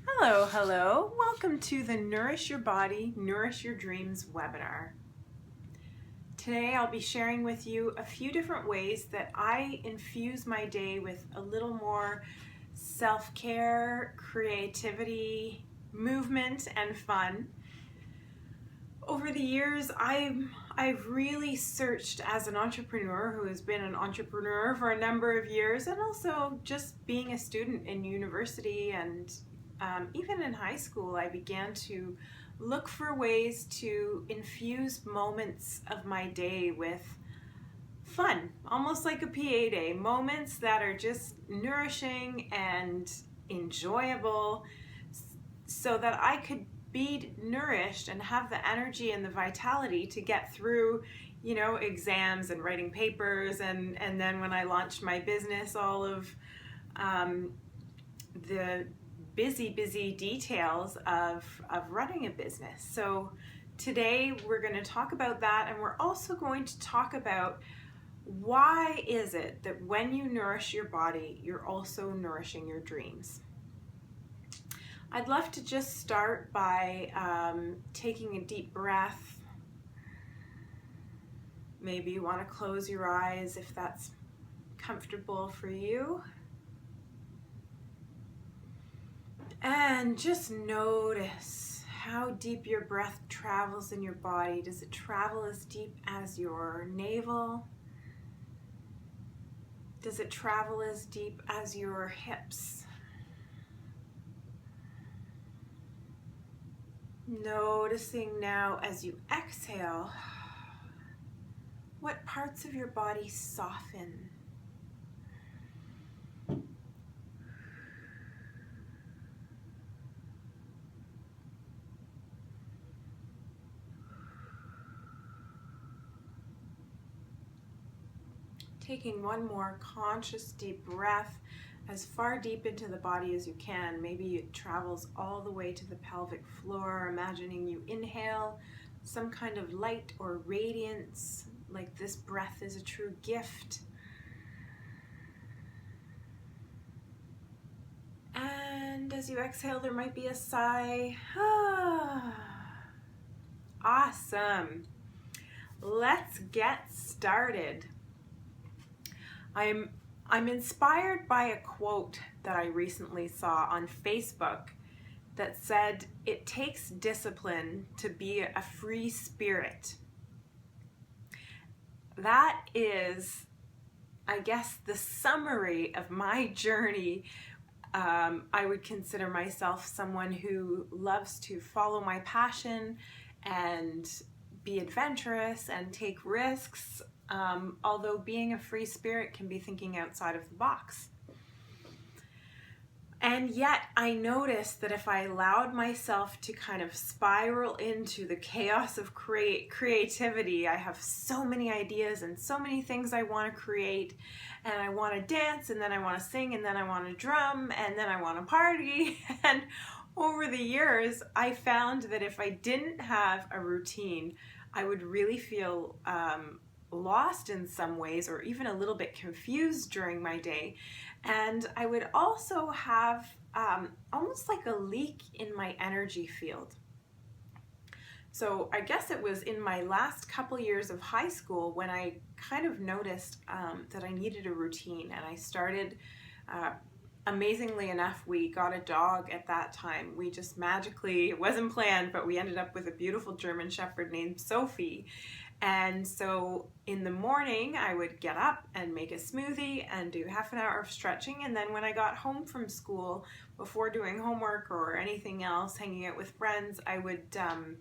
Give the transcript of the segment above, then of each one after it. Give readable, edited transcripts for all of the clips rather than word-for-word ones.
Hello, hello. Welcome to the Nourish Your Body, Nourish Your Dreams webinar. Today I'll be sharing with you a few different ways that I infuse my day with a little more self-care, creativity, movement, and fun. Over the years, I've really searched as an entrepreneur who has been an entrepreneur for a number of years, and also just being a student in university and even in high school, I began to look for ways to infuse moments of my day with fun, almost like a PA day, moments that are just nourishing and enjoyable so that I could be nourished and have the energy and the vitality to get through, exams and writing papers, and then when I launched my business, all of the busy details of running a business. So today we're going to talk about that, and we're also going to talk about why is it that when you nourish your body, you're also nourishing your dreams. I'd love to just start by taking a deep breath. Maybe you want to close your eyes if that's comfortable for you. And just notice how deep your breath travels in your body. Does it travel as deep as your navel? Does it travel as deep as your hips? Noticing now as you exhale, what parts of your body soften? Taking one more conscious deep breath as far deep into the body as you can. Maybe it travels all the way to the pelvic floor, imagining you inhale some kind of light or radiance, like this breath is a true gift. And as you exhale, there might be a sigh. Awesome. Let's get started. I'm inspired by a quote that I recently saw on Facebook that said, "It takes discipline to be a free spirit." That is, I guess, the summary of my journey. I would consider myself someone who loves to follow my passion and be adventurous and take risks. Although being a free spirit can be thinking outside of the box. And yet I noticed that if I allowed myself to kind of spiral into the chaos of creativity, I have so many ideas and so many things I want to create, and I want to dance, and then I want to sing, and then I want to drum, and then I want to party. And over the years, I found that if I didn't have a routine, I would really feel lost in some ways, or even a little bit confused during my day. And I would also have almost like a leak in my energy field. So I guess it was in my last couple years of high school when I kind of noticed that I needed a routine, and I started, amazingly enough, we got a dog at that time. We just magically, it wasn't planned, but we ended up with a beautiful German Shepherd named Sophie. And so in the morning, I would get up and make a smoothie and do half an hour of stretching. And then when I got home from school, before doing homework or anything else, hanging out with friends, I would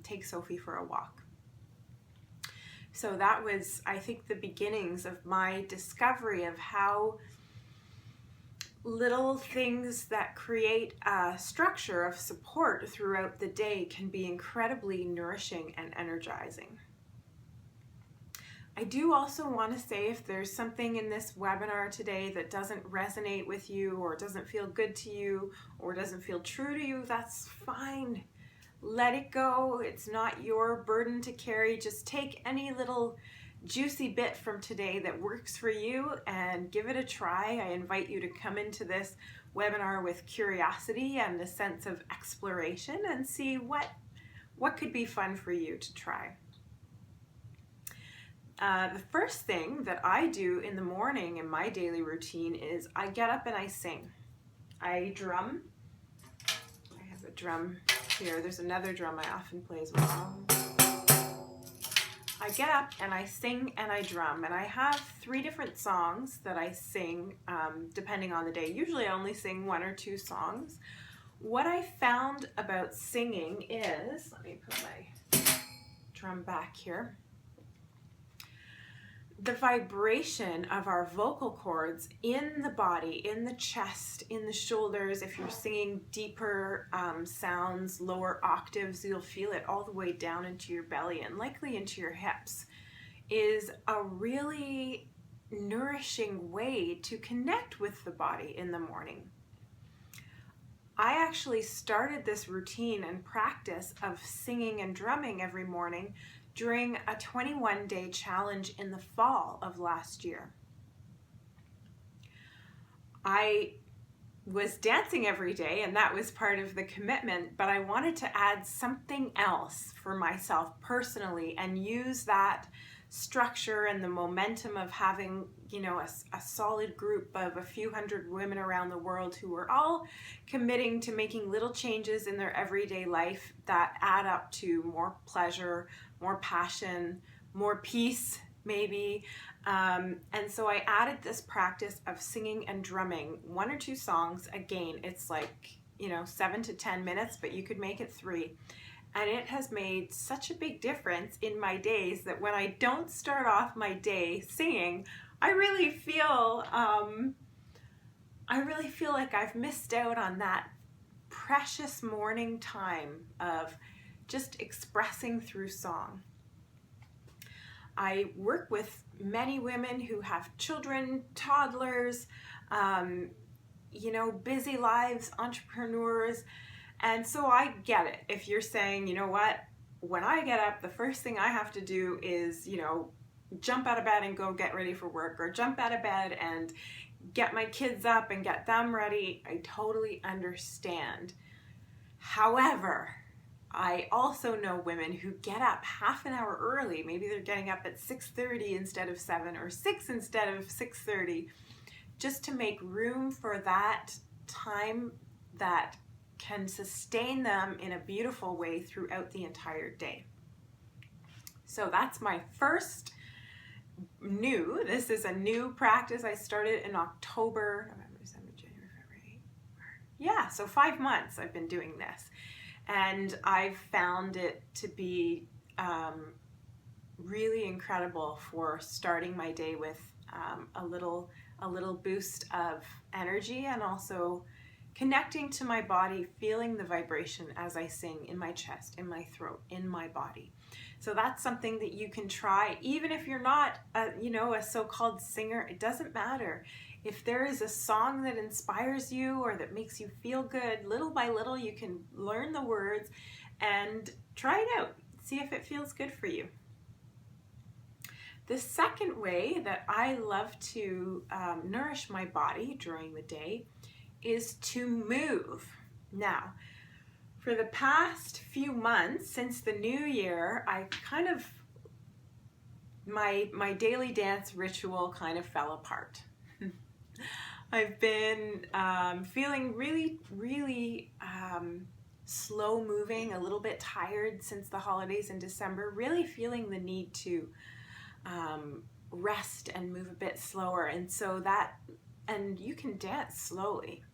take Sophie for a walk. So that was, I think, the beginnings of my discovery of how little things that create a structure of support throughout the day can be incredibly nourishing and energizing. I do also want to say, if there's something in this webinar today that doesn't resonate with you, or doesn't feel good to you, or doesn't feel true to you, that's fine. Let it go. It's not your burden to carry. Just take any little juicy bit from today that works for you and give it a try. I invite you to come into this webinar with curiosity and a sense of exploration, and see what could be fun for you to try. The first thing that I do in the morning in my daily routine is I get up and I sing. I drum. I have a drum here. There's another drum I often play as well. I get up and I sing and I drum, and I have 3 different songs that I sing depending on the day. Usually I only sing 1 or 2 songs. What I found about singing is, let me put my drum back here, the vibration of our vocal cords in the body, in the chest, in the shoulders. If you're singing deeper sounds, lower octaves, you'll feel it all the way down into your belly and likely into your hips, is a really nourishing way to connect with the body in the morning. I actually started this routine and practice of singing and drumming every morning during a 21-day challenge in the fall of last year. I was dancing every day, and that was part of the commitment, but I wanted to add something else for myself personally and use that structure and the momentum of having, a solid group of a few hundred women around the world who were all committing to making little changes in their everyday life that add up to more pleasure, more passion, more peace, maybe. And so I added this practice of singing and drumming 1 or 2 songs. Again, it's like, 7 to 10 minutes, but you could make it 3. And it has made such a big difference in my days that when I don't start off my day singing, I really feel like I've missed out on that precious morning time of just expressing through song. I work with many women who have children, toddlers, busy lives, entrepreneurs. And so I get it. If you're saying, you know what, when I get up, the first thing I have to do is, jump out of bed and go get ready for work, or jump out of bed and get my kids up and get them ready. I totally understand. However, I also know women who get up half an hour early. Maybe they're getting up at 6:30 instead of 7, or 6 instead of 6:30, just to make room for that time that can sustain them in a beautiful way throughout the entire day. So that's my first this is a new practice I started in October, November, December, January, February, March. Yeah, so 5 months I've been doing this. And I've found it to be really incredible for starting my day with a little boost of energy, and also connecting to my body, feeling the vibration as I sing in my chest, in my throat, in my body. So that's something that you can try, even if you're not a so-called singer. It doesn't matter. If there is a song that inspires you or that makes you feel good, little by little you can learn the words and try it out. See if it feels good for you. The second way that I love to nourish my body during the day is to move. Now, for the past few months, since the new year, my daily dance ritual kind of fell apart. I've been feeling really, really slow moving, a little bit tired since the holidays in December, really feeling the need to rest and move a bit slower. And you can dance slowly.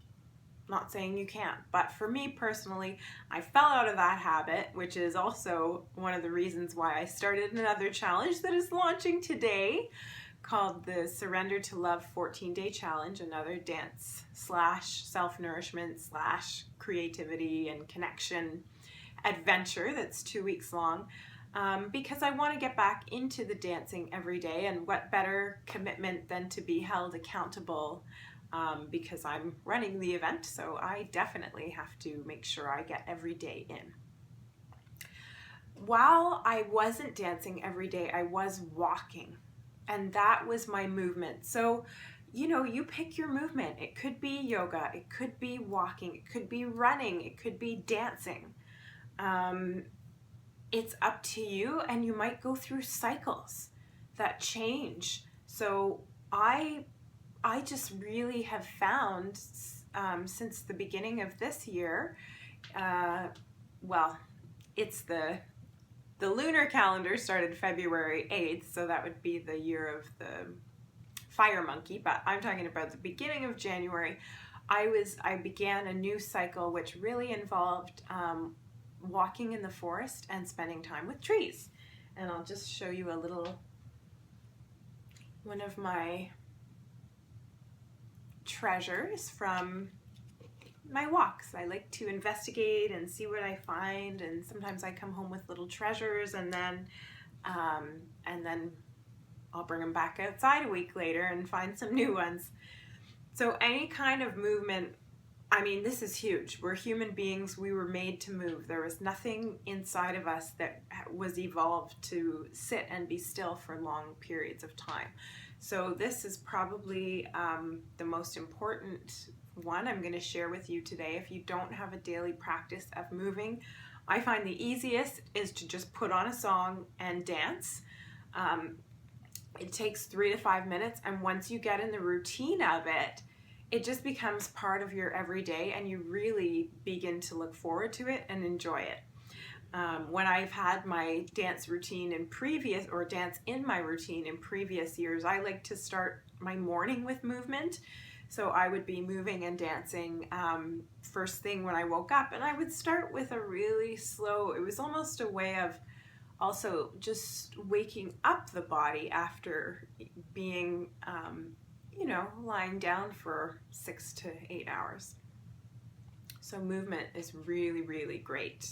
Not saying you can't, but for me personally, I fell out of that habit, which is also one of the reasons why I started another challenge that is launching today, called the Surrender to Love 14-Day Challenge, another dance / self-nourishment / creativity and connection adventure that's 2 weeks long, because I want to get back into the dancing every day, and what better commitment than to be held accountable, because I'm running the event, so I definitely have to make sure I get every day in. While I wasn't dancing every day, I was walking, and that was my movement. So you pick your movement. It could be yoga, it could be walking, it could be running, it could be dancing. It's up to you, and you might go through cycles that change. So I just really have found since the beginning of this year, well, it's the lunar calendar started February 8th, so that would be the year of the fire monkey, but I'm talking about the beginning of January. I began a new cycle which really involved walking in the forest and spending time with trees. And I'll just show you a little, one of my treasures from my walks. I like to investigate and see what I find, and sometimes I come home with little treasures, and then I'll bring them back outside a week later and find some new ones. So any kind of movement, I mean, this is huge. We're human beings. We were made to move. There was nothing inside of us that was evolved to sit and be still for long periods of time. So this is probably the most important one I'm going to share with you today. If you don't have a daily practice of moving, I find the easiest is to just put on a song and dance. It takes 3 to 5 minutes, and once you get in the routine of it, it just becomes part of your everyday, and you really begin to look forward to it and enjoy it. When I've had my dance routine in previous, or dance in my routine in previous years, I like to start my morning with movement. So I would be moving and dancing first thing when I woke up, and I would start with a really slow, it was almost a way of also just waking up the body after being, lying down for 6 to 8 hours. So movement is really, really great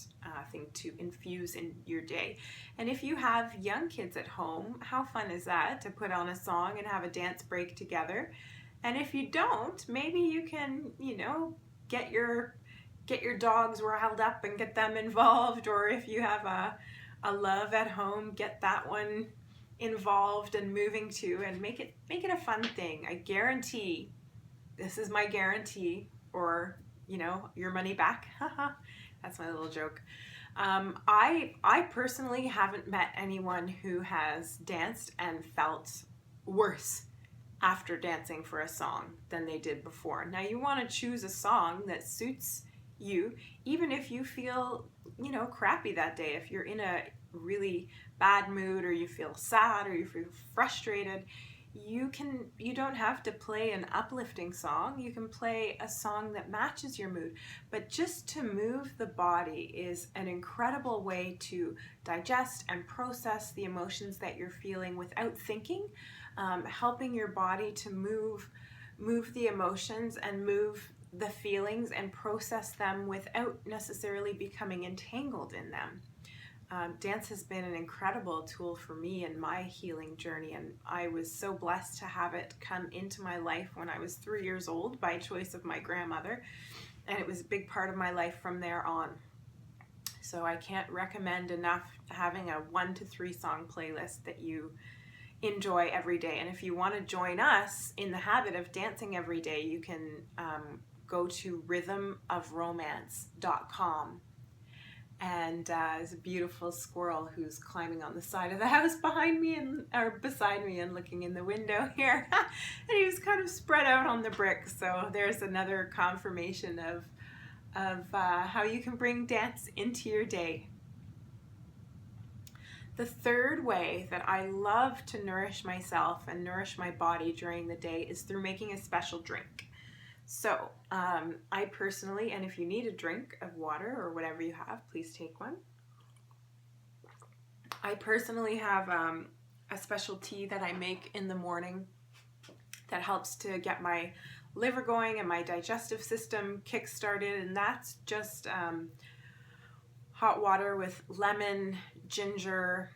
thing to infuse in your day. And if you have young kids at home, how fun is that to put on a song and have a dance break together? And if you don't, maybe you can, get your dogs riled up and get them involved, or if you have a love at home, get that one involved and moving too, and make it a fun thing. I guarantee, this is my guarantee, or your money back. That's my little joke. I personally haven't met anyone who has danced and felt worse after dancing for a song than they did before. Now, you want to choose a song that suits you, even if you feel crappy that day. If you're in a really bad mood, or you feel sad, or you feel frustrated, you don't have to play an uplifting song. You can play a song that matches your mood. But just to move the body is an incredible way to digest and process the emotions that you're feeling without thinking, helping your body to move the emotions and move the feelings and process them without necessarily becoming entangled in them. Dance has been an incredible tool for me in my healing journey, and I was so blessed to have it come into my life when I was 3 years old by choice of my grandmother, and it was a big part of my life from there on. So I can't recommend enough having a 1 to 3 song playlist that you enjoy every day. And if you want to join us in the habit of dancing every day, you can go to rhythmofromance.com. And there's a beautiful squirrel who's climbing on the side of the house beside me and looking in the window here. And he was kind of spread out on the brick. So there's another confirmation of how you can bring dance into your day. The third way that I love to nourish myself and nourish my body during the day is through making a special drink. So I personally, and if you need a drink of water or whatever you have, please take one. I personally have a special tea that I make in the morning that helps to get my liver going and my digestive system kick-started, and that's just hot water with lemon, ginger,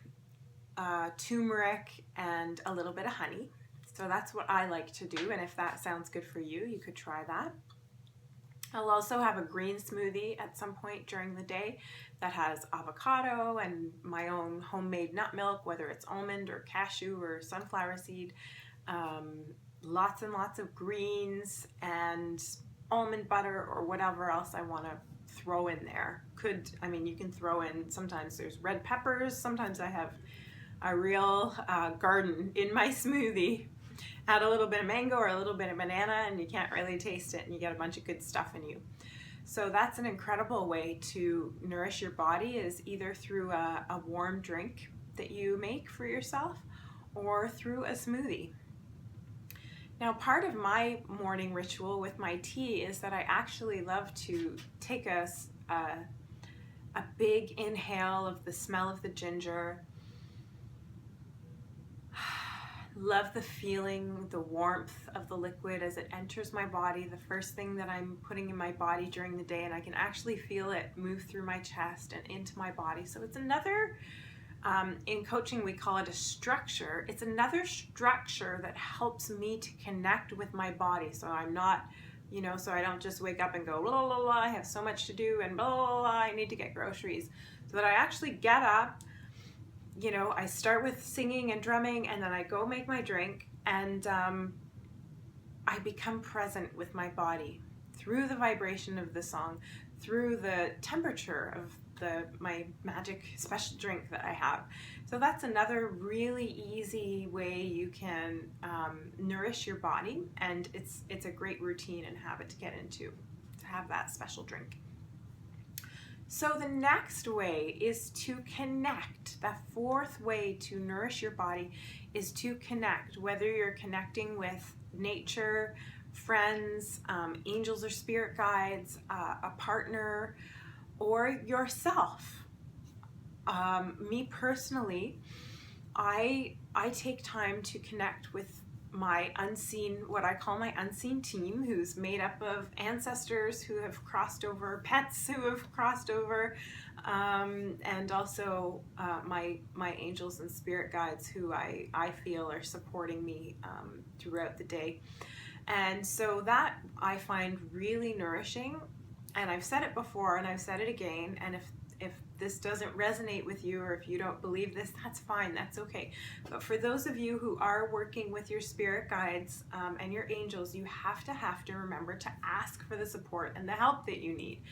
turmeric, and a little bit of honey. So that's what I like to do, and if that sounds good for you, you could try that. I'll also have a green smoothie at some point during the day that has avocado and my own homemade nut milk, whether it's almond or cashew or sunflower seed. lots and lots of greens and almond butter or whatever else I want to throw in there. You can throw in, sometimes there's red peppers, sometimes I have a real garden in my smoothie. Add a little bit of mango or a little bit of banana and you can't really taste it and you get a bunch of good stuff in you. So that's an incredible way to nourish your body, is either through a warm drink that you make for yourself or through a smoothie. Now, part of my morning ritual with my tea is that I actually love to take a big inhale of the smell of the ginger. Love the feeling, the warmth of the liquid as it enters my body, the first thing that I'm putting in my body during the day, and I can actually feel it move through my chest and into my body. So it's another, in coaching we call it a structure. It's another structure that helps me to connect with my body. So I'm not, so I don't just wake up and go, blah, blah, blah, I have so much to do and blah, blah, blah, I need to get groceries. So that I actually get up, I start with singing and drumming, and then I go make my drink, and I become present with my body through the vibration of the song, through the temperature of my magic special drink that I have. So that's another really easy way you can nourish your body, and it's a great routine and habit to get into, to have that special drink. So the next way is to connect. The fourth way to nourish your body is to connect, whether you're connecting with nature, friends, angels or spirit guides, a partner, or yourself. Me personally, I take time to connect with my unseen, what I call my unseen team, who's made up of ancestors who have crossed over, pets who have crossed over, and also my angels and spirit guides who I feel are supporting me throughout the day. And so that I find really nourishing. And I've said it before and I've said it again, and if this doesn't resonate with you, or if you don't believe this, that's fine, that's okay. But for those of you who are working with your spirit guides and your angels, you have to remember to ask for the support and the help that you need.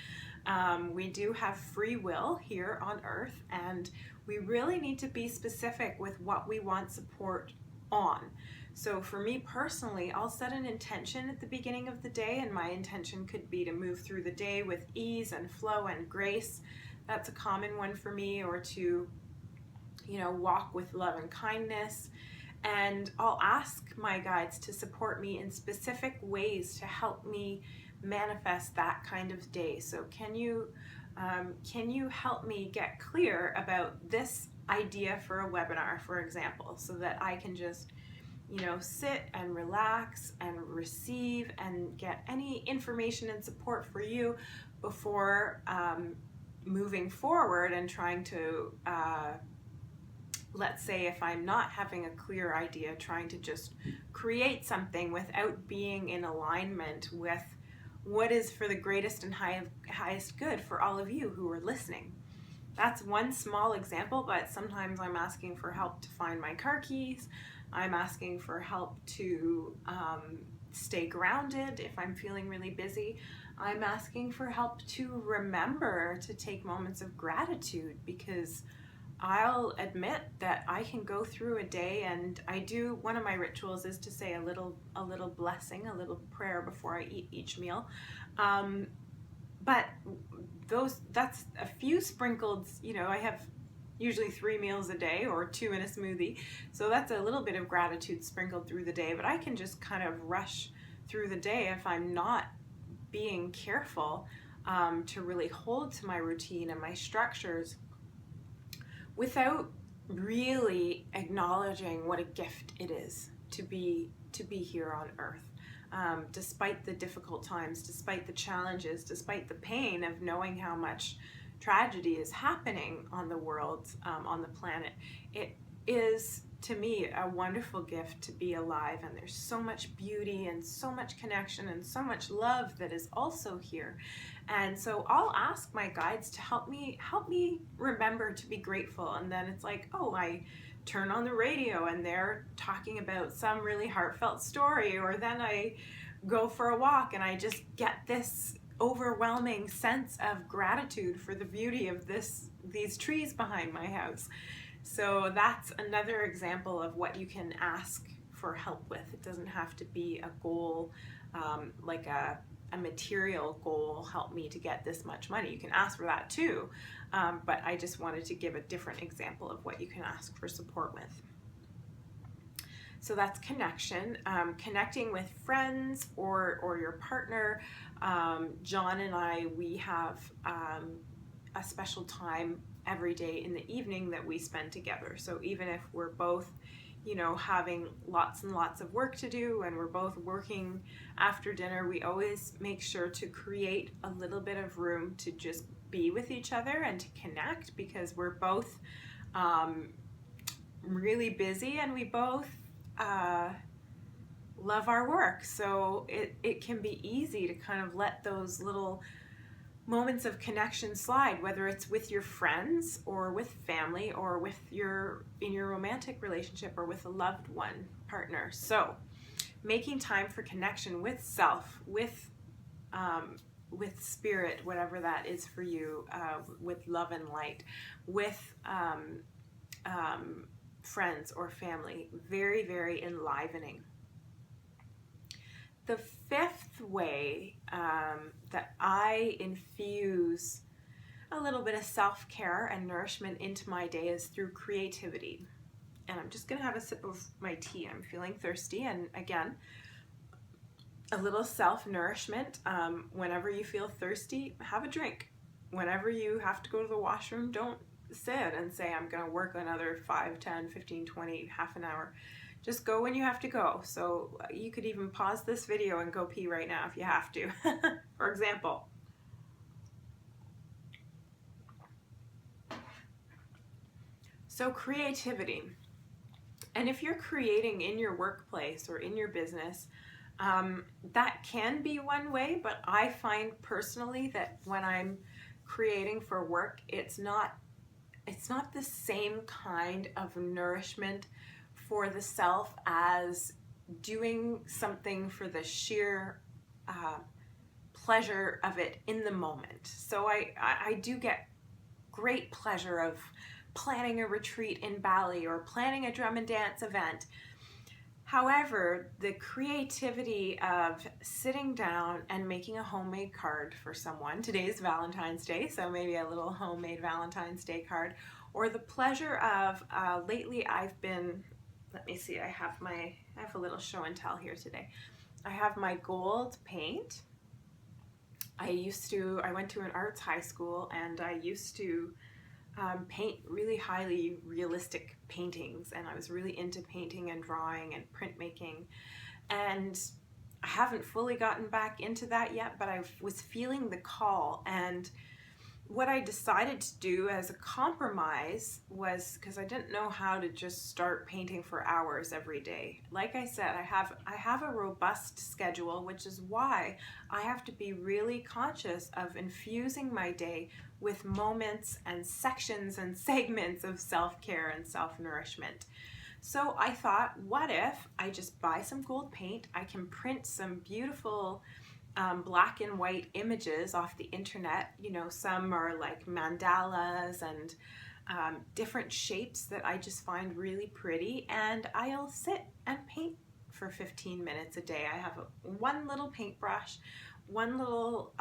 We do have free will here on earth, and we really need to be specific with what we want support on. So for me personally, I'll set an intention at the beginning of the day, and my intention could be to move through the day with ease and flow and grace. That's a common one for me, or to, walk with love and kindness. And I'll ask my guides to support me in specific ways to help me manifest that kind of day. So can you help me get clear about this idea for a webinar, for example, so that I can just sit and relax and receive and get any information and support for you before moving forward and trying to, let's say if I'm not having a clear idea, trying to just create something without being in alignment with what is for the greatest and highest good for all of you who are listening. That's one small example, but sometimes I'm asking for help to find my car keys. I'm asking for help to stay grounded if I'm feeling really busy. I'm asking for help to remember to take moments of gratitude, because I'll admit that I can go through a day, and one of my rituals is to say a little blessing, a little prayer before I eat each meal. But that's a few sprinkled, I have usually 3 meals a day or 2 in a smoothie. So that's a little bit of gratitude sprinkled through the day, but I can just kind of rush through the day if I'm not being careful to really hold to my routine and my structures without really acknowledging what a gift it is to be here on earth. Despite the difficult times, despite the challenges, despite the pain of knowing how much tragedy is happening on the world, on the planet, it is, to me, a wonderful gift to be alive. And there's so much beauty and so much connection and so much love that is also here. And so I'll ask my guides to help me remember to be grateful. And then it's like, oh, I turn on the radio and they're talking about some really heartfelt story, or then I go for a walk and I just get this overwhelming sense of gratitude for the beauty of these trees behind my house. So that's another example of what you can ask for help with. It doesn't have to be a goal, like a material goal, help me to get this much money. You can ask for that too, but I just wanted to give a different example of what you can ask for support with. So that's connection, connecting with friends or your partner. John and I, we have a special time every day in the evening that we spend together. So even if we're both, you know, having lots and lots of work to do and we're both working after dinner, we always make sure to create a little bit of room to just be with each other and to connect, because we're both really busy and we both love our work. So it can be easy to kind of let those little moments of connection slide, whether it's with your friends or with family or with in your romantic relationship or with a loved one, partner. So making time for connection with self, with spirit, whatever that is for you, with love and light, with friends or family, very, very enlivening. The fifth way that I infuse a little bit of self-care and nourishment into my day is through creativity. And I'm just going to have a sip of my tea. I'm feeling thirsty. And again, a little self-nourishment. Whenever you feel thirsty, have a drink. Whenever you have to go to the washroom, don't sit and say, I'm going to work another 5, 10, 15, 20, half an hour. Just go when you have to go. So you could even pause this video and go pee right now if you have to, for example. So creativity. And if you're creating in your workplace or in your business, that can be one way, but I find personally that when I'm creating for work, it's not the same kind of nourishment for the self as doing something for the sheer pleasure of it in the moment. So I do get great pleasure of planning a retreat in Bali or planning a drum and dance event. However, the creativity of sitting down and making a homemade card for someone, today is Valentine's Day, so maybe a little homemade Valentine's Day card, or the pleasure of, lately I've been, let me see, I have a little show and tell here today. I have my gold paint. I went to an arts high school and I used to paint really highly realistic paintings, and I was really into painting and drawing and printmaking, and I haven't fully gotten back into that yet, but I was feeling the call. And what I decided to do as a compromise was, because I didn't know how to just start painting for hours every day. Like I said, I have a robust schedule, which is why I have to be really conscious of infusing my day with moments and sections and segments of self-care and self-nourishment. So I thought, what if I just buy some gold paint? I can print some beautiful black and white images off the internet. You know, some are like mandalas and different shapes that I just find really pretty, and I'll sit and paint for 15 minutes a day. I have one little paintbrush, one little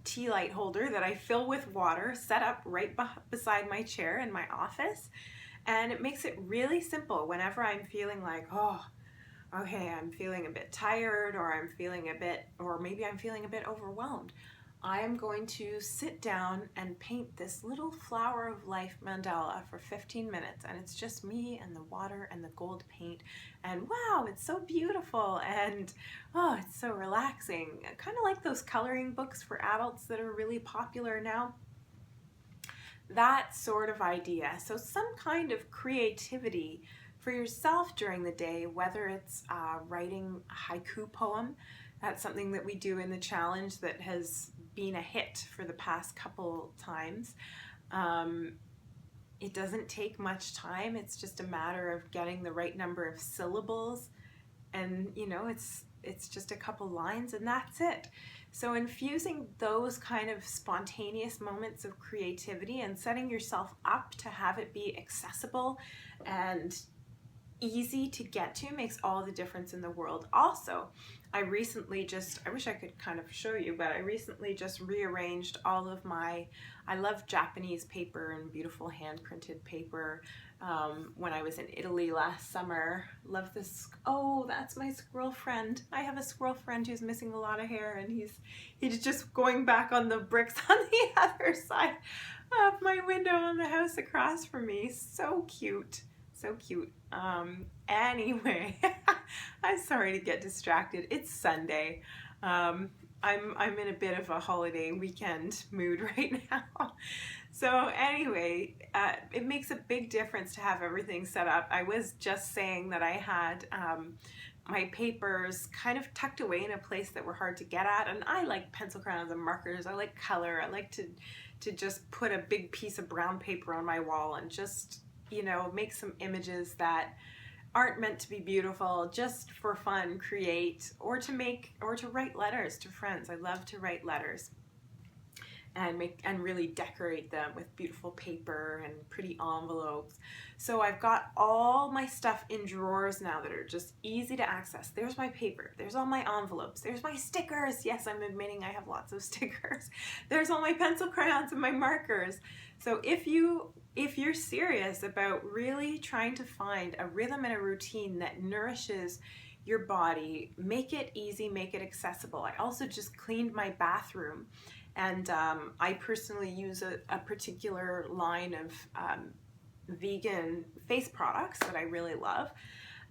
tea light holder that I fill with water, set up right beside my chair in my office, and it makes it really simple. Whenever I'm feeling like, oh, okay, I'm feeling a bit tired, or maybe I'm feeling a bit overwhelmed, I am going to sit down and paint this little flower of life mandala for 15 minutes, and it's just me and the water and the gold paint, and wow, it's so beautiful, and oh, it's so relaxing. Kind of like those coloring books for adults that are really popular now. That sort of idea. So some kind of creativity for yourself during the day, whether it's writing a haiku poem. That's something that we do in the challenge that has been a hit for the past couple times. It doesn't take much time. It's just a matter of getting the right number of syllables, and it's just a couple lines and that's it. So infusing those kind of spontaneous moments of creativity and setting yourself up to have it be accessible and easy to get to makes all the difference in the world. Also, I wish I could kind of show you, but I recently just rearranged all of I love Japanese paper and beautiful hand printed paper. When I was in Italy last summer, love this. Oh, that's my squirrel friend. I have a squirrel friend who's missing a lot of hair, and he's just going back on the bricks on the other side of my window on the house across from me. So cute. So cute. Anyway, I'm sorry to get distracted. It's Sunday. I'm in a bit of a holiday weekend mood right now. So anyway, it makes a big difference to have everything set up. I was just saying that I had my papers kind of tucked away in a place that were hard to get at, and I like pencil crayons and markers. I like color. I like to just put a big piece of brown paper on my wall and just make some images that aren't meant to be beautiful, just for fun, create, or to write letters to friends. I love to write letters and really decorate them with beautiful paper and pretty envelopes. So I've got all my stuff in drawers now that are just easy to access. There's my paper, there's all my envelopes, there's my stickers. Yes, I'm admitting I have lots of stickers. There's all my pencil crayons and my markers. So if you're serious about really trying to find a rhythm and a routine that nourishes your body, make it easy, make it accessible. I also just cleaned my bathroom, and I personally use a particular line of vegan face products that I really love.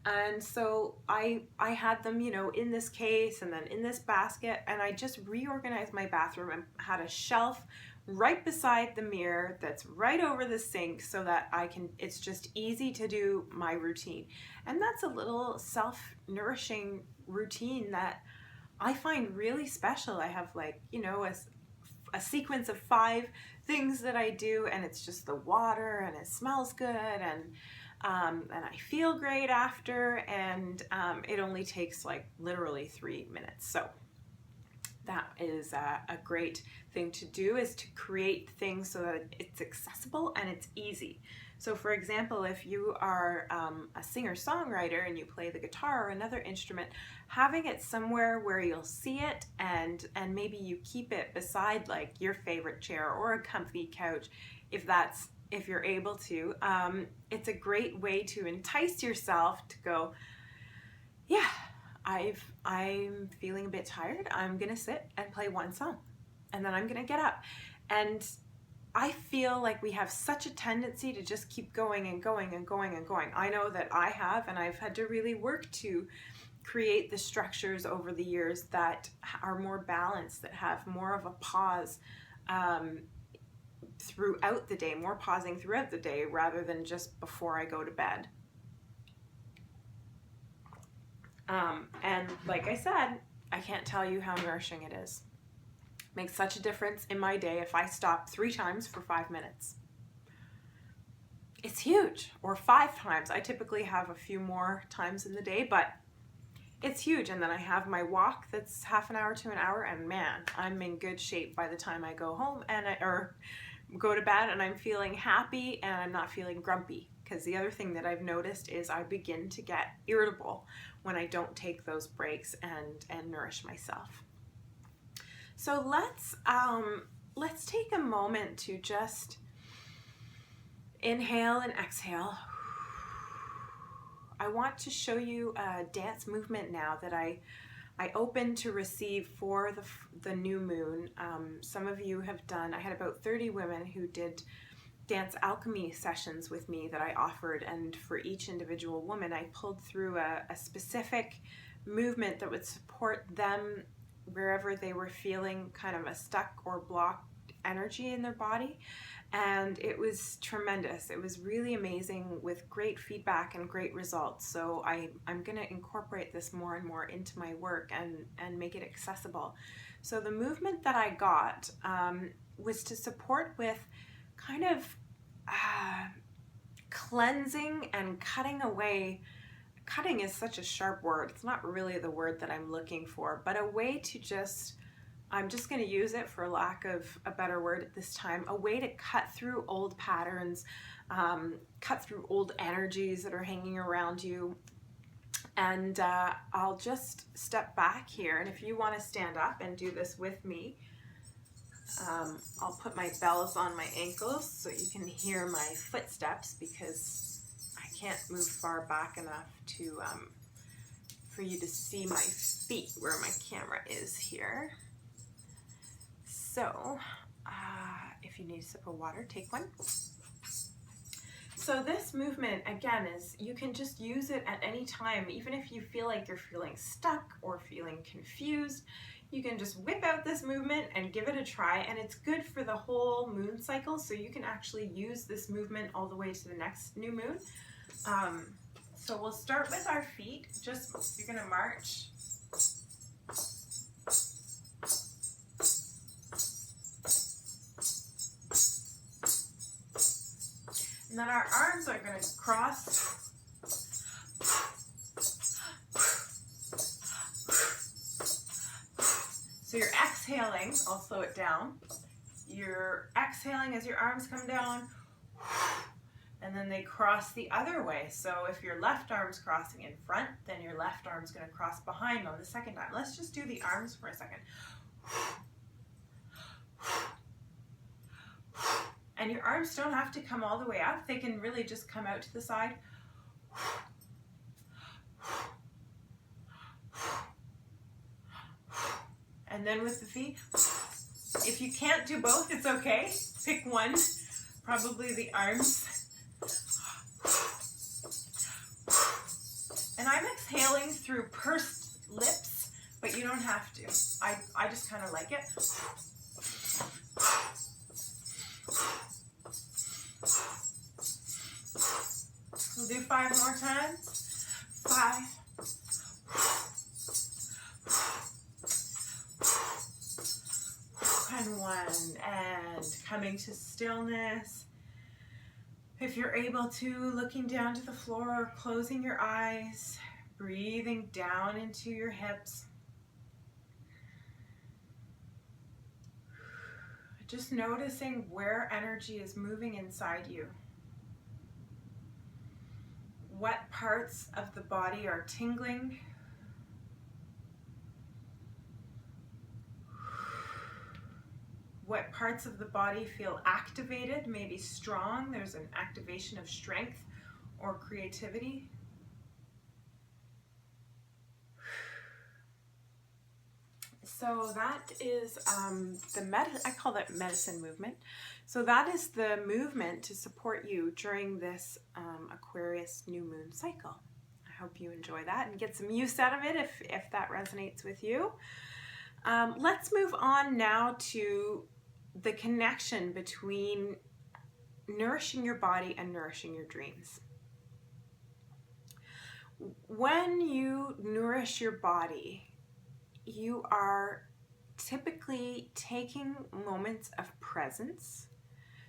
And so I had them, in this case and then in this basket, and I just reorganized my bathroom and had a shelf right beside the mirror that's right over the sink so that it's just easy to do my routine. And that's a little self-nourishing routine that I find really special. I have a sequence of 5 things that I do, and it's just the water, and it smells good, and I feel great after, and it only takes literally 3 minutes. So that is a great thing to do, is to create things so that it's accessible and it's easy. So for example, if you are a singer-songwriter and you play the guitar or another instrument, having it somewhere where you'll see it, and maybe you keep it beside your favorite chair or a comfy couch, if you're able to, it's a great way to entice yourself to go, yeah, I'm feeling a bit tired. I'm gonna sit and play one song, and then I'm gonna get up. And I feel like we have such a tendency to just keep going and going and going and going. I know that I have, and I've had to really work to create the structures over the years that are more balanced, that have more of a pause throughout the day, more pausing throughout the day rather than just before I go to bed. And like I said, I can't tell you how nourishing it is. It makes such a difference in my day if I stop 3 times for 5 minutes. It's huge. Or 5 times. I typically have a few more times in the day, but it's huge. And then I have my walk that's half an hour to an hour, and man, I'm in good shape by the time I go home or go to bed, and I'm feeling happy and I'm not feeling grumpy. Because the other thing that I've noticed is I begin to get irritable when I don't take those breaks and nourish myself. So let's take a moment to just inhale and exhale. I want to show you a dance movement now that I opened to receive for the new moon. Some of you have done, I had about 30 women who did dance alchemy sessions with me that I offered, and for each individual woman I pulled through a specific movement that would support them wherever they were feeling kind of a stuck or blocked energy in their body. And it was tremendous. It was really amazing, with great feedback and great results. So I'm going to incorporate this more and more into my work and make it accessible. So the movement that I got was to support with kind of cleansing and cutting away. Cutting is such a sharp word. It's not really the word that I'm looking for, but a way to just, I'm just going to use it for lack of a better word at this time, a way to cut through old patterns, cut through old energies that are hanging around you. And I'll just step back here, and if you want to stand up and do this with me, I'll put my bells on my ankles so you can hear my footsteps, because I can't move far back enough to for you to see my feet where my camera is here. So if you need a sip of water, take one. So this movement, again, is you can just use it at any time. Even if you feel like you're feeling stuck or feeling confused, you can just whip out this movement and give it a try. And it's good for the whole moon cycle, so you can actually use this movement all the way to the next new moon. So we'll start with our feet. Just, you're gonna march. And then our arms are going to cross. So you're exhaling, I'll slow it down. You're exhaling as your arms come down, and then they cross the other way. So if your left arm's crossing in front, then your left arm's going to cross behind on the second time. Let's just do the arms for a second. And your arms don't have to come all the way up. They can really just come out to the side. And then with the feet, if you can't do both, it's okay. Pick one, probably the arms. And I'm exhaling through pursed lips, but you don't have to. I just kind of like it. We'll do 5 more times. 5. And 1. And coming to stillness. If you're able to, looking down to the floor or closing your eyes, breathing down into your hips. Just noticing where energy is moving inside you. What parts of the body are tingling? What parts of the body feel activated, maybe strong? There's an activation of strength or creativity. So that is I call that medicine movement. So that is the movement to support you during this Aquarius new moon cycle. I hope you enjoy that and get some use out of it if that resonates with you. Let's move on now to the connection between nourishing your body and nourishing your dreams. When you nourish your body, you are typically taking moments of presence.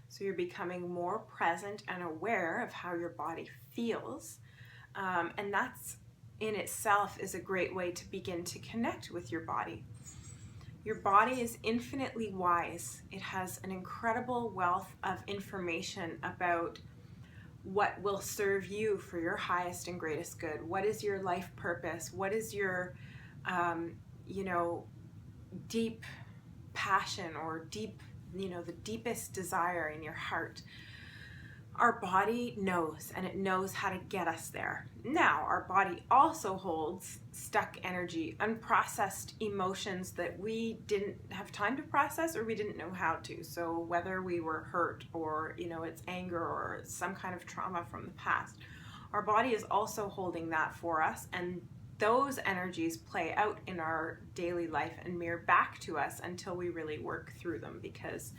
So you're becoming more present and aware of how your body feels. And that's in itself is a great way to begin to connect with your body. Your body is infinitely wise. It has an incredible wealth of information about what will serve you for your highest and greatest good. What is your life purpose? What is your deep passion or deep, the deepest desire in your heart? Our body knows, and it knows how to get us there. Now, our body also holds stuck energy, unprocessed emotions that we didn't have time to process or we didn't know how to. So whether we were hurt or, it's anger or some kind of trauma from the past, our body is also holding that for us, and those energies play out in our daily life and mirror back to us until we really work through them, because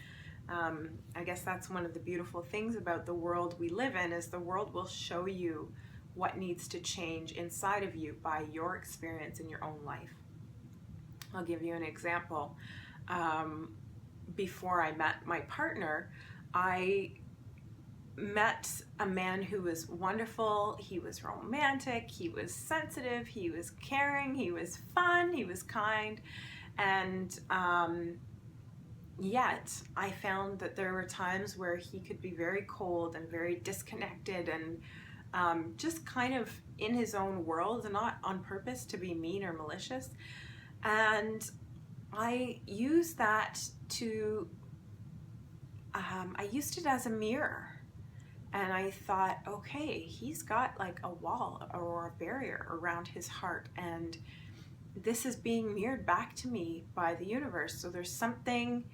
I guess that's one of the beautiful things about the world we live in, is the world will show you what needs to change inside of you by your experience in your own life. I'll give you an example. Before I met my partner, I met a man who was wonderful. He was romantic, he was sensitive, he was caring, he was fun, he was kind, and yet I found that there were times where he could be very cold and very disconnected and just kind of in his own world, and not on purpose to be mean or malicious. And I used that to, I used it as a mirror. And I thought, okay, he's got like a wall or a barrier around his heart, and this is being mirrored back to me by the universe. So there's something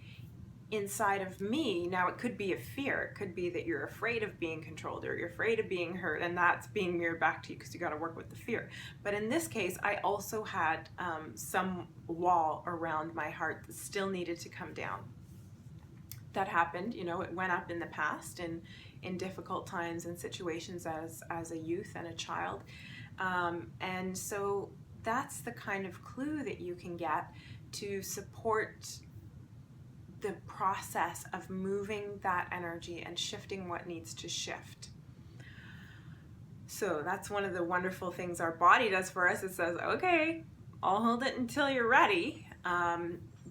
inside of me. Now, it could be a fear. It could be that you're afraid of being controlled, or you're afraid of being hurt, and that's being mirrored back to you because you got to work with the fear. But in this case, I also had some wall around my heart that still needed to come down. That happened, you know, it went up in the past and in difficult times and situations as a youth and a child. And so that's the kind of clue that you can get to support the process of moving that energy and shifting what needs to shift. So that's one of the wonderful things our body does for us. It says, okay, I'll hold it until you're ready.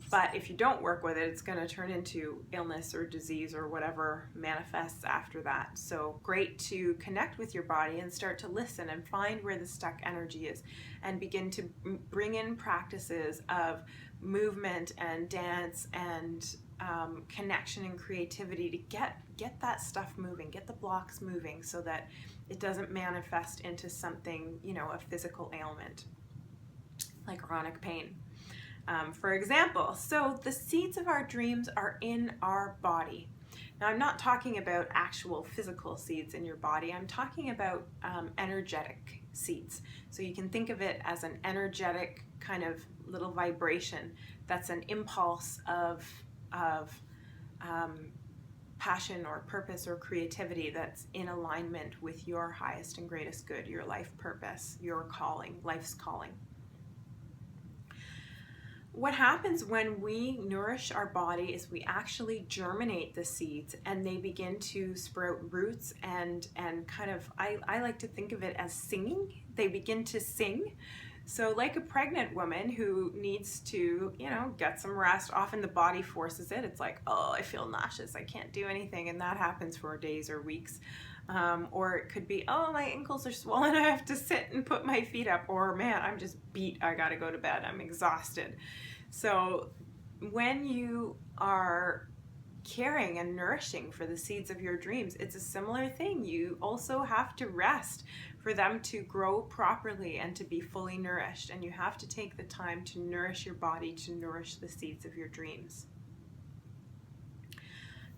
But if you don't work with it, it's going to turn into illness or disease or whatever manifests after that. So great to connect with your body and start to listen and find where the stuck energy is, and begin to bring in practices of movement and dance and connection and creativity to get that stuff moving, get the blocks moving, so that it doesn't manifest into something, you know, a physical ailment like chronic pain. For example, so the seeds of our dreams are in our body. Now, I'm not talking about actual physical seeds in your body. I'm talking about energetic seeds. So you can think of it as an energetic kind of little vibration that's an impulse of passion or purpose or creativity that's in alignment with your highest and greatest good, your life purpose, your calling, life's calling. What happens when we nourish our body is we actually germinate the seeds, and they begin to sprout roots and kind of, I like to think of it as singing. They begin to sing. So like a pregnant woman who needs to, you know, get some rest, often the body forces it. It's like, oh, I feel nauseous, I can't do anything. And that happens for days or weeks. Or it could be, oh, my ankles are swollen, I have to sit and put my feet up. Or, man, I'm just beat, I gotta go to bed, I'm exhausted. So when you are caring and nourishing for the seeds of your dreams, it's a similar thing. You also have to rest for them to grow properly and to be fully nourished. And you have to take the time to nourish your body, to nourish the seeds of your dreams.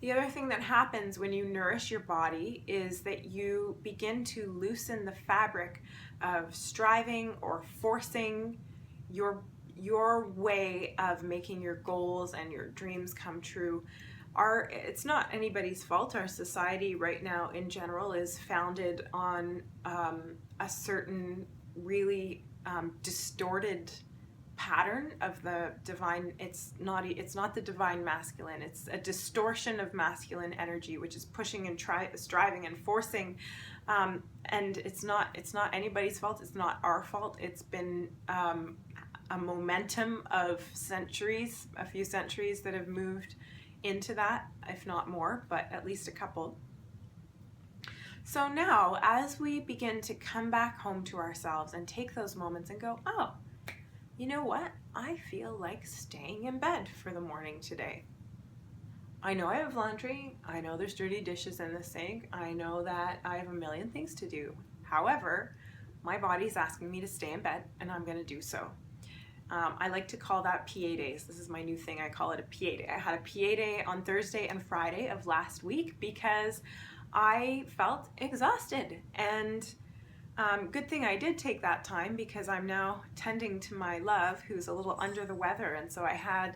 The other thing that happens when you nourish your body is that you begin to loosen the fabric of striving or forcing your way of making your goals and your dreams come true. It's not anybody's fault. Our society right now in general is founded on a certain really distorted pattern of the divine. It's not the divine masculine. It's a distortion of masculine energy, which is pushing and striving and forcing. And it's not anybody's fault. It's not our fault. It's been a momentum of centuries, a few centuries that have moved into that, if not more, but at least a couple. So now, as we begin to come back home to ourselves and take those moments and go, oh, you know what? I feel like staying in bed for the morning today. I know I have laundry. I know there's dirty dishes in the sink. I know that I have a million things to do. However, my body's asking me to stay in bed, and I'm going to do so. I like to call that PA days. This is my new thing. I call it a PA day. I had a PA day on Thursday and Friday of last week because I felt exhausted. And good thing I did take that time, because I'm now tending to my love who's a little under the weather. And so I had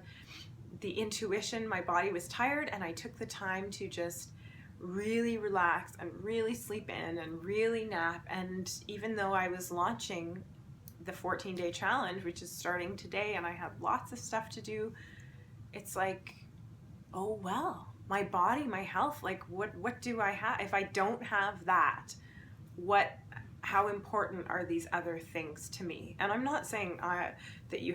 the intuition, my body was tired, and I took the time to just really relax and really sleep in and really nap. And even though I was launching the 14-day challenge, which is starting today, and I have lots of stuff to do, it's like, oh well, my body, my health. Like what do I have? If I don't have that, how important are these other things to me? And I'm not saying that you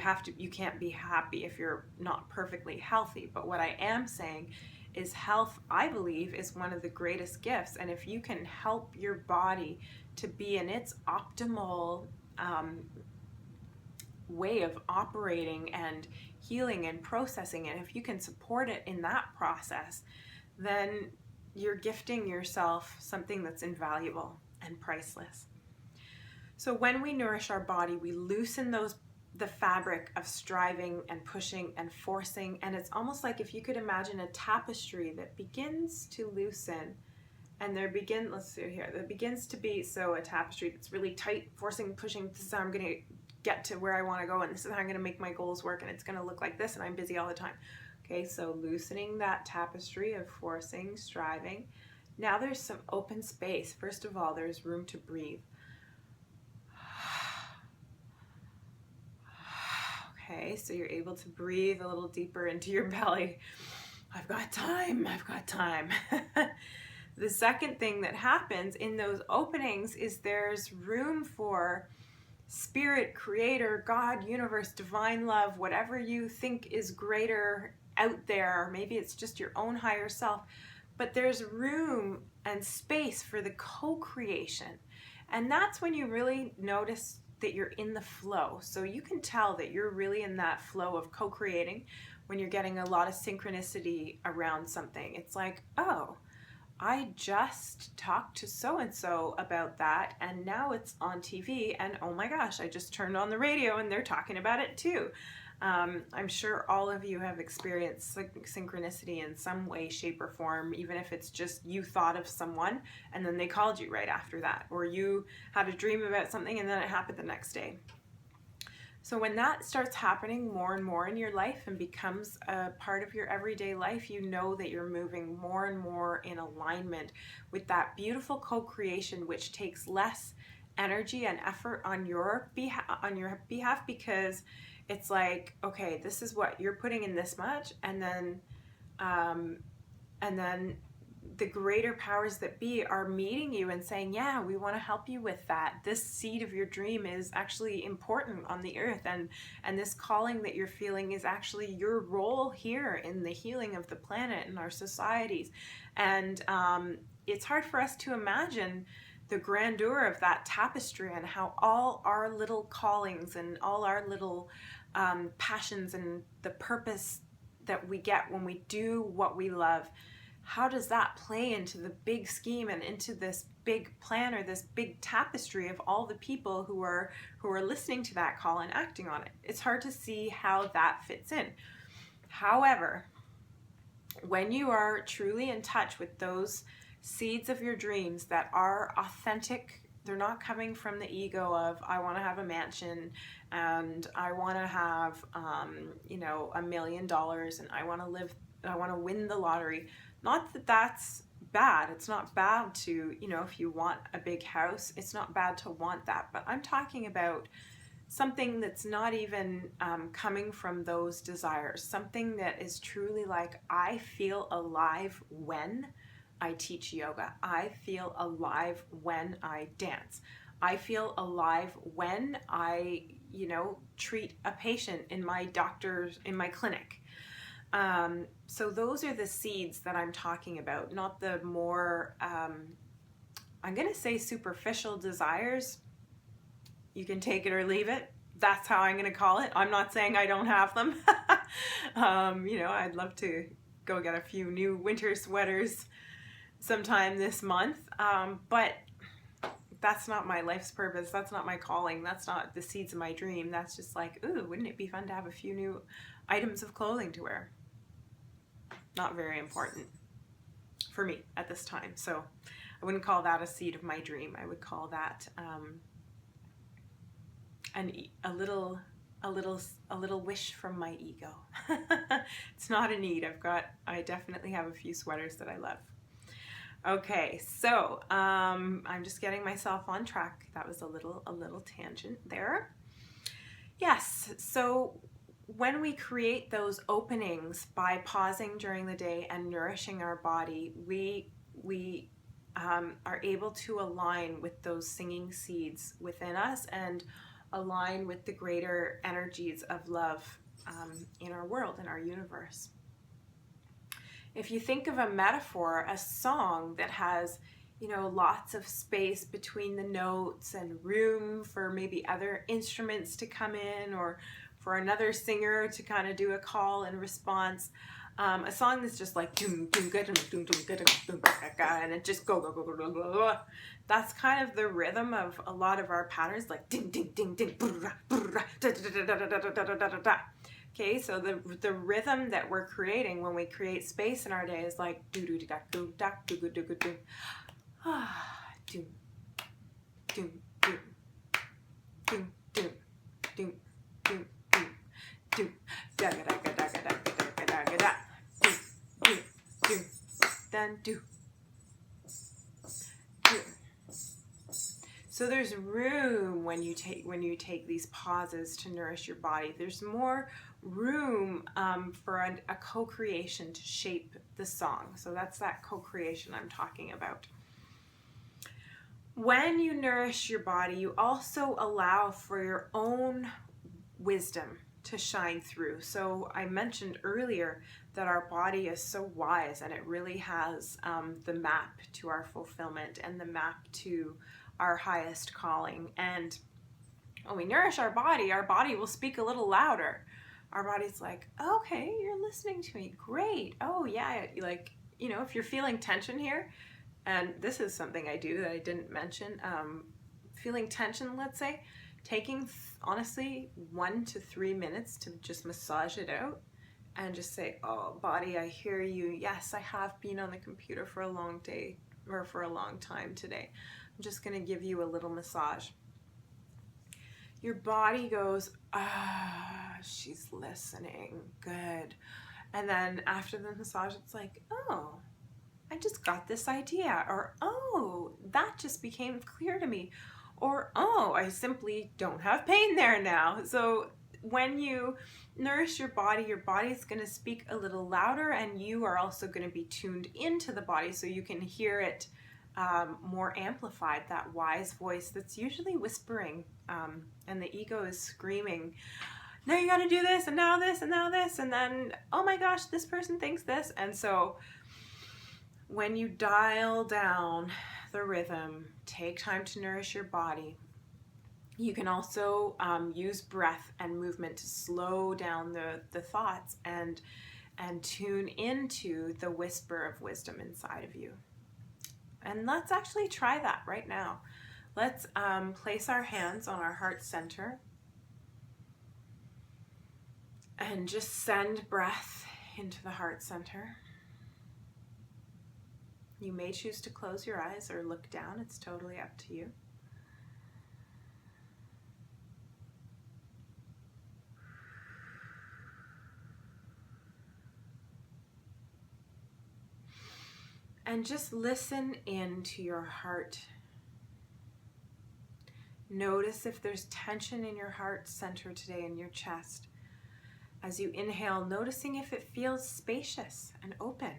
can't be happy if you're not perfectly healthy, but what I am saying is health, I believe, is one of the greatest gifts. And if you can help your body to be in its optimal way of operating and healing and processing, and if you can support it in that process, then you're gifting yourself something that's invaluable and priceless. So when we nourish our body, we loosen the fabric of striving and pushing and forcing, and it's almost like if you could imagine a tapestry that begins to loosen, and there begins to be a tapestry that's really tight, forcing, pushing. This is how I'm going to get to where I want to go, and this is how I'm going to make my goals work, and it's going to look like this, and I'm busy all the time. Okay, so loosening that tapestry of forcing, striving. Now there's some open space. First of all, there's room to breathe. Okay, so you're able to breathe a little deeper into your belly. I've got time, I've got time. The second thing that happens in those openings is there's room for spirit, creator, God, universe, divine love, whatever you think is greater out there. Maybe it's just your own higher self, but there's room and space for the co-creation. And that's when you really notice that you're in the flow. So you can tell that you're really in that flow of co-creating when you're getting a lot of synchronicity around something. It's like, oh, I just talked to so-and-so about that, and now it's on TV, and oh my gosh, I just turned on the radio and they're talking about it too. I'm sure all of you have experienced synchronicity in some way, shape, or form, even if it's just you thought of someone and then they called you right after that, or you had a dream about something and then it happened the next day. So when that starts happening more and more in your life and becomes a part of your everyday life, you know that you're moving more and more in alignment with that beautiful co-creation, which takes less energy and effort on your behalf, because it's like, okay, this is what you're putting in, this much, and then the greater powers that be are meeting you and saying, yeah, we want to help you with that. This seed of your dream is actually important on the earth, and this calling that you're feeling is actually your role here in the healing of the planet and our societies. And it's hard for us to imagine the grandeur of that tapestry and how all our little callings and all our little passions and the purpose that we get when we do what we love, how does that play into the big scheme and into this big plan or this big tapestry of all the people who are listening to that call and acting on it? It's hard to see how that fits in. However, when you are truly in touch with those seeds of your dreams that are authentic, they're not coming from the ego of, I want to have a mansion and I want to have $1 million and I want to win the lottery. Not that that's bad. It's not bad to, if you want a big house, it's not bad to want that. But I'm talking about something that's not even coming from those desires. Something that is truly like, I feel alive when I teach yoga. I feel alive when I dance. I feel alive when I, treat a patient in my clinic. So those are the seeds that I'm talking about, not the more, I'm going to say superficial desires. You can take it or leave it. That's how I'm going to call it. I'm not saying I don't have them. I'd love to go get a few new winter sweaters sometime this month. But that's not my life's purpose. That's not my calling. That's not the seeds of my dream. That's just like, ooh, wouldn't it be fun to have a few new items of clothing to wear? Not very important for me at this time. So I wouldn't call that a seed of my dream. I would call that a little wish from my ego. It's not a need. I definitely have a few sweaters that I love. Okay, so I'm just getting myself on track. That was a little tangent there. Yes, so when we create those openings by pausing during the day and nourishing our body, we are able to align with those singing seeds within us and align with the greater energies of love in our world, in our universe. If you think of a metaphor, a song that has, lots of space between the notes and room for maybe other instruments to come in, or for another singer to kind of do a call and response. A song that's just like and it just go. That's kind of the rhythm of a lot of our patterns, like ding ding ding ding. Okay, so the rhythm that we're creating when we create space in our day is like do do da do da do do do do. Do do do do do do do do da da da da da da da da da do then do. So there's room when you take these pauses to nourish your body. There's more room for a co-creation to shape the song. So that's that co-creation I'm talking about. When you nourish your body, you also allow for your own wisdom to shine through. So I mentioned earlier that our body is so wise, and it really has the map to our fulfillment and the map to our highest calling. And when we nourish our body will speak a little louder. Our body's like, okay, you're listening to me, great. Oh yeah, like, if you're feeling tension here, and this is something I do that I didn't mention, feeling tension, let's say, taking honestly 1 to 3 minutes to just massage it out and just say, oh body, I hear you. Yes, I have been on the computer for a long day or for a long time today. I'm just going to give you a little massage. Your body goes, she's listening, good. And then after the massage, it's like, oh, I just got this idea, or oh, that just became clear to me, or oh, I simply don't have pain there now. So when you nourish your body's going to speak a little louder, and you are also going to be tuned into the body so you can hear it more amplified, that wise voice that's usually whispering, and the ego is screaming, now you got to do this, and now this, and now this, and then, oh my gosh, this person thinks this. And so when you dial down the rhythm, take time to nourish your body. You can also use breath and movement to slow down the thoughts and tune into the whisper of wisdom inside of you. And let's actually try that right now. Let's place our hands on our heart center and just send breath into the heart center. You may choose to close your eyes or look down. It's totally up to you. And just listen into your heart. Notice if there's tension in your heart center today, in your chest. As you inhale, noticing if it feels spacious and open.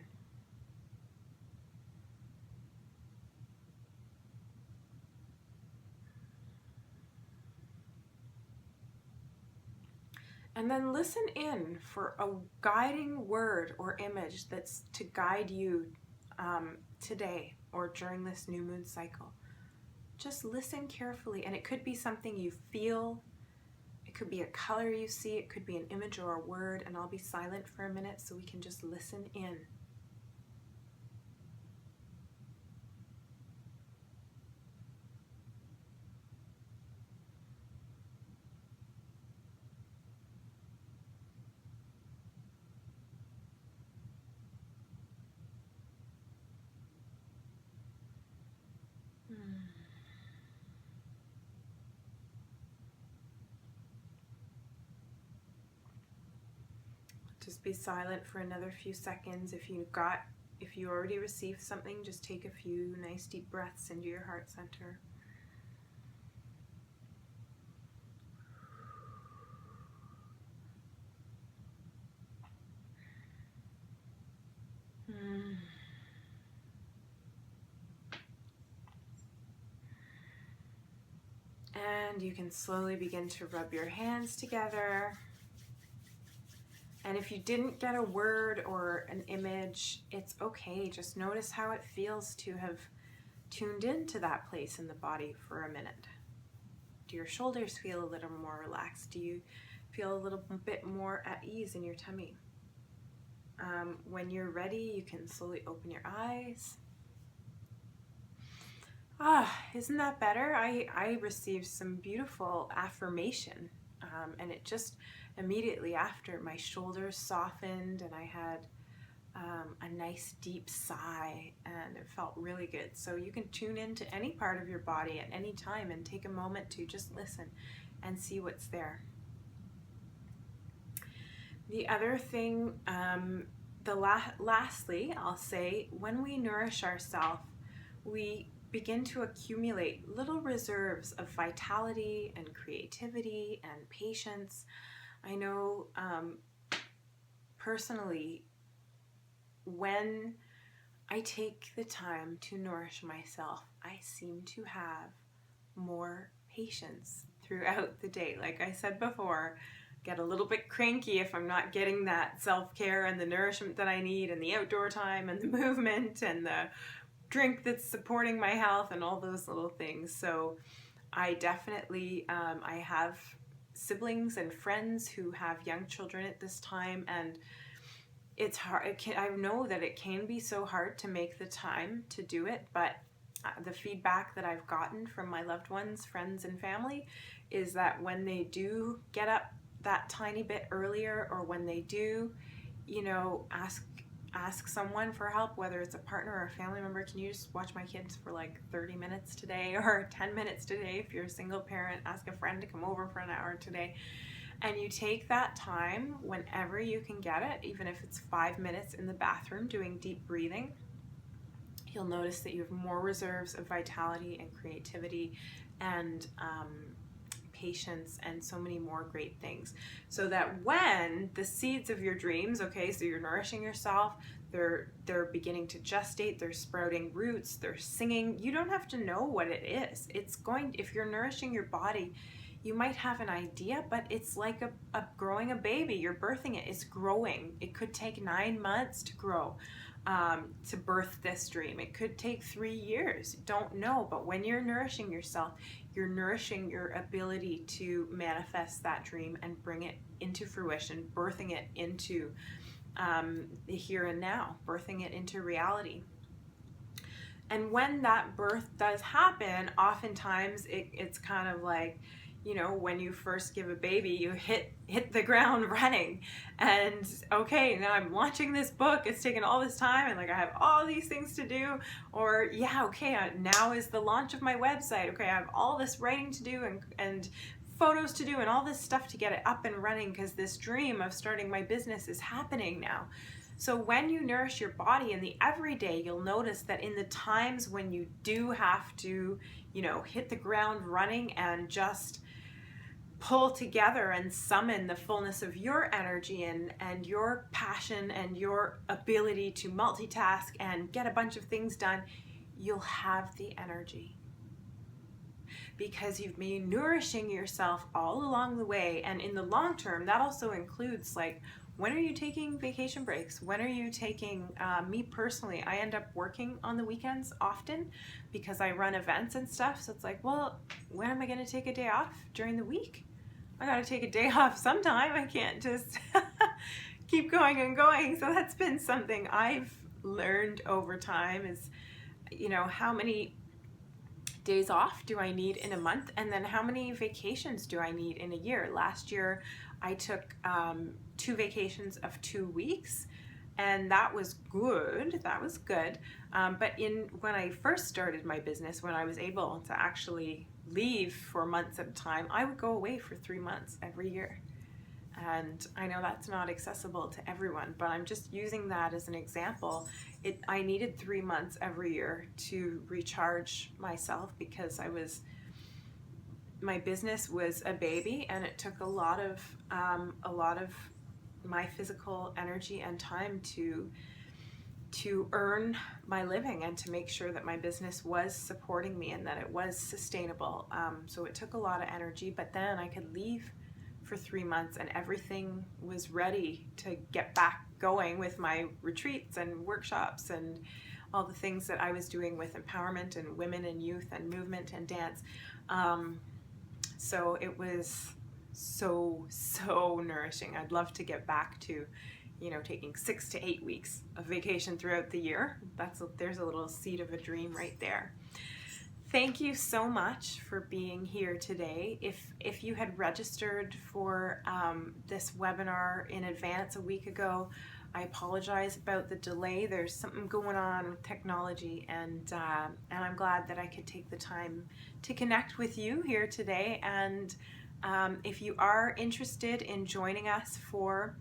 And then listen in for a guiding word or image that's to guide you today or during this new moon cycle. Just listen carefully, and it could be something you feel, it could be a color you see, it could be an image or a word, and I'll be silent for a minute so we can just listen in. Just be silent for another few seconds. If you already received something, just take a few nice deep breaths into your heart center. And you can slowly begin to rub your hands together. And if you didn't get a word or an image, it's okay. Just notice how it feels to have tuned into that place in the body for a minute. Do your shoulders feel a little more relaxed? Do you feel a little bit more at ease in your tummy? When you're ready, you can slowly open your eyes. Isn't that better? I received some beautiful affirmation, and it just immediately after, my shoulders softened and I had a nice deep sigh, and it felt really good. So you can tune into any part of your body at any time and take a moment to just listen and see what's there. The other thing, lastly, I'll say, when we nourish ourselves, we begin to accumulate little reserves of vitality and creativity and patience. I know personally, when I take the time to nourish myself, I seem to have more patience throughout the day. Like I said before, get a little bit cranky if I'm not getting that self-care and the nourishment that I need, and the outdoor time and the movement and the drink that's supporting my health and all those little things. So I definitely, I have siblings and friends who have young children at this time, and it's hard. I know that it can be so hard to make the time to do it, but the feedback that I've gotten from my loved ones, friends, and family is that when they do get up that tiny bit earlier, or when they do, ask someone for help, whether it's a partner or a family member, can you just watch my kids for like 30 minutes today, or 10 minutes today? If you're a single parent, ask a friend to come over for an hour today. And you take that time whenever you can get it, even if it's 5 minutes in the bathroom doing deep breathing. You'll notice that you have more reserves of vitality and creativity and patience and so many more great things. So that when the seeds of your dreams, okay, so you're nourishing yourself, they're beginning to gestate, they're sprouting roots, they're singing. You don't have to know what it is. If you're nourishing your body, you might have an idea, but it's like growing a baby. You're birthing it. It's growing. It could take 9 months to grow, to birth this dream. It could take 3 years. Don't know. But when you're nourishing yourself, you're nourishing your ability to manifest that dream and bring it into fruition, birthing it into the here and now, birthing it into reality. And when that birth does happen, oftentimes it's kind of like, when you first give a baby, you hit the ground running, and okay, now I'm launching this book, it's taken all this time, and like I have all these things to do, or now is the launch of my website, okay, I have all this writing to do and photos to do and all this stuff to get it up and running, because this dream of starting my business is happening now. So when you nourish your body in the everyday, you'll notice that in the times when you do have to, hit the ground running and just pull together and summon the fullness of your energy and your passion and your ability to multitask and get a bunch of things done, you'll have the energy. Because you've been nourishing yourself all along the way. And in the long term, that also includes, like, when are you taking vacation breaks? When are you taking, me personally, I end up working on the weekends often because I run events and stuff. So it's like, well, when am I going to take a day off during the week? I got to take a day off sometime. I can't just keep going and going. So that's been something I've learned over time is, how many days off do I need in a month? And then how many vacations do I need in a year? Last year, I took 2 vacations of 2 weeks, and that was good. But when I first started my business, when I was able to actually leave for months at a time, I would go away for 3 months every year. And I know that's not accessible to everyone, but I'm just using that as an example. I needed 3 months every year to recharge myself because my business was a baby, and it took a lot of my physical energy and time to to earn my living and to make sure that my business was supporting me and that it was sustainable. So it took a lot of energy, but then I could leave for 3 months and everything was ready to get back going with my retreats and workshops and all the things that I was doing with empowerment and women and youth and movement and dance. So it was so nourishing. I'd love to get back to, taking 6 to 8 weeks of vacation throughout the year. There's a little seed of a dream right there. Thank you so much for being here today. If you had registered for this webinar in advance a week ago, I apologize about the delay. There's something going on with technology, and I'm glad that I could take the time to connect with you here today. And if you are interested in joining us for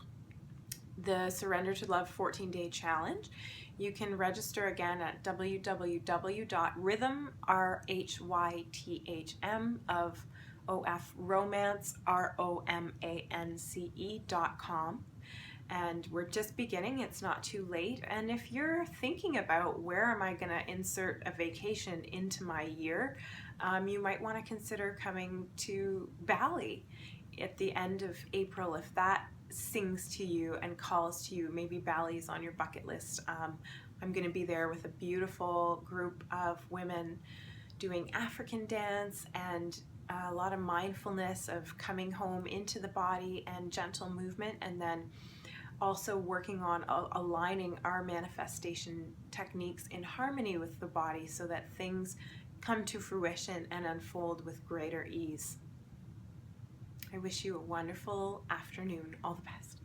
the Surrender to Love 14-day challenge, you can register again at www.rhythm, RHYTHM of OF romance, ROMANCE.com. And we're just beginning, it's not too late. And if you're thinking about where am I going to insert a vacation into my year, you might want to consider coming to Bali at the end of April if that sings to you and calls to you. Maybe Bali's on your bucket list. I'm going to be there with a beautiful group of women doing African dance and a lot of mindfulness of coming home into the body and gentle movement, and then also working on aligning our manifestation techniques in harmony with the body so that things come to fruition and unfold with greater ease. I wish you a wonderful afternoon. All the best.